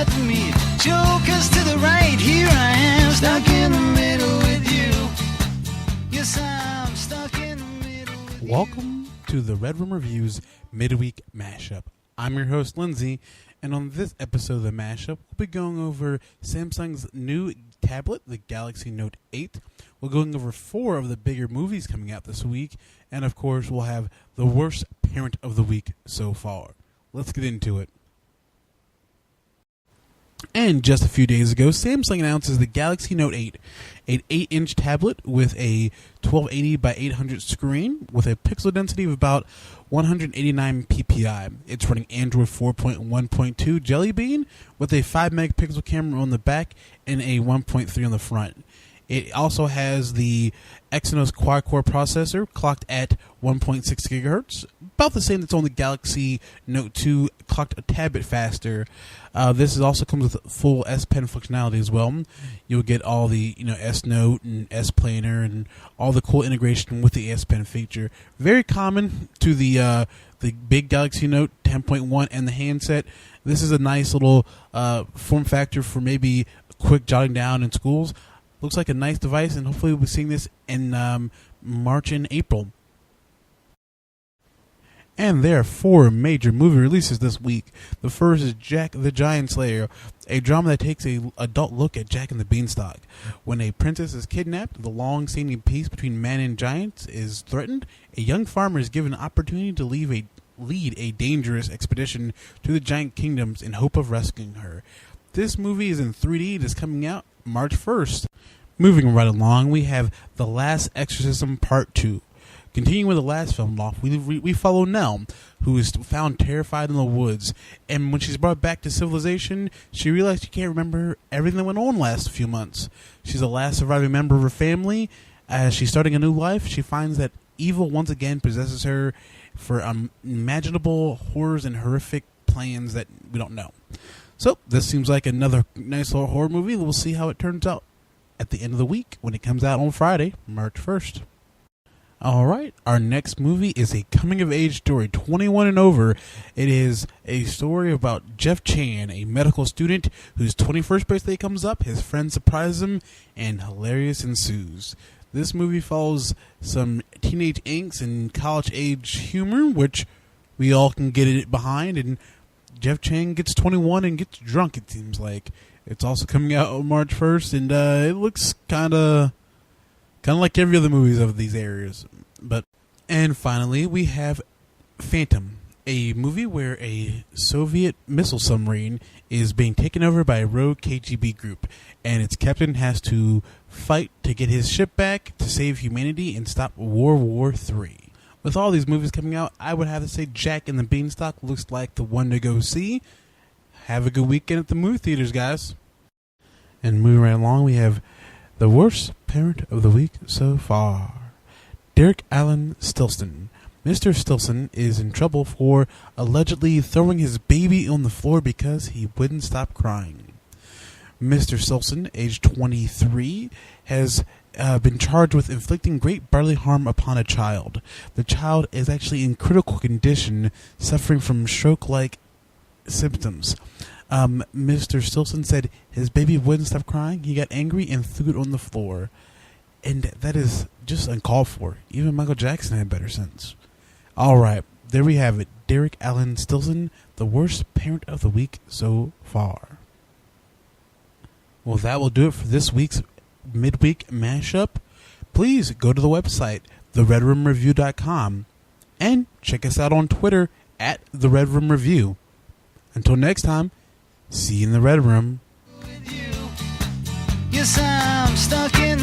at the meet. Jokers to the right, here I am, stuck in the middle with you. Yes, I'm stuck in the middle with you. Welcome to the Red Room Review's Midweek Mashup. I'm your host, Lindsey, and on this episode of the Mashup, we'll be going over Samsung's new tablet, the Galaxy Note8. We're going over 4 of the bigger movies coming out this week, and of course, we'll have the worst parent of the week so far. Let's get into it. And just a few days ago, Samsung announces the Galaxy Note8, an 8-inch tablet with a 1280 by 800 screen with a pixel density of about 189 ppi. It's running Android 4.1.2 Jelly Bean with a 5 megapixel camera on the back and a 1.3 on the front. It also has the Exynos quad-core processor clocked at 1.6 gigahertz, about the same that's on the Galaxy Note 2, clocked a tad bit faster. This also comes with full S Pen functionality as well. You'll get all the S Note and S Planer and all the cool integration with the S Pen feature. Very common to the big Galaxy Note 10.1 and the handset. This is a nice little form factor for maybe quick jotting down in schools. Looks like a nice device, and hopefully we'll be seeing this in March and April. And there are 4 major movie releases this week. The first is Jack the Giant Slayer, a drama that takes an adult look at Jack and the Beanstalk. When a princess is kidnapped, the long-standing peace between man and giants is threatened. A young farmer is given an opportunity to lead a dangerous expedition to the giant kingdoms in hope of rescuing her. This movie is in 3D. It is coming out March 1st. Moving right along, we have The Last Exorcism Part 2. Continuing with the last film off, we follow Nell, who is found terrified in the woods. And when she's brought back to civilization, she realizes she can't remember everything that went on last few months. She's the last surviving member of her family. As she's starting a new life, she finds that evil once again possesses her for unimaginable horrors and horrific plans that we don't know. So, this seems like another nice little horror movie. We'll see how it turns out at the end of the week when it comes out on Friday, March 1st. Alright, our next movie is a coming-of-age story, 21 and over. It is a story about Jeff Chan, a medical student whose 21st birthday comes up, his friends surprise him, and hilarious ensues. This movie follows some teenage angst and college-age humor, which we all can get it behind, and Jeff Chan gets 21 and gets drunk, it seems like. It's also coming out on March 1st, and it looks kind of like every other movies of these areas. And finally, we have Phantom, a movie where a Soviet missile submarine is being taken over by a rogue KGB group, and its captain has to fight to get his ship back to save humanity and stop World War III. With all these movies coming out, I would have to say Jack and the Beanstalk looks like the one to go see. Have a good weekend at the movie theaters, guys. And moving right along, we have the worst parent of the week so far. Derek Allen Stilson. Mr. Stilson is in trouble for allegedly throwing his baby on the floor because he wouldn't stop crying. Mr. Stilson, age 23, has been charged with inflicting great bodily harm upon a child. The child is actually in critical condition, suffering from stroke-like symptoms. Mr. Stilson said his baby wouldn't stop crying. He got angry and threw it on the floor. And that is just uncalled for. Even Michael Jackson had better sense. Alright, there we have it. Derek Allen Stilson, the worst parent of the week so far. Well, that will do it for this week's Midweek Mashup. Please go to the website, theredroomreview.com, and check us out on Twitter at theredroomreview. Until next time, see you in the Red Room. Yes, I'm stuck in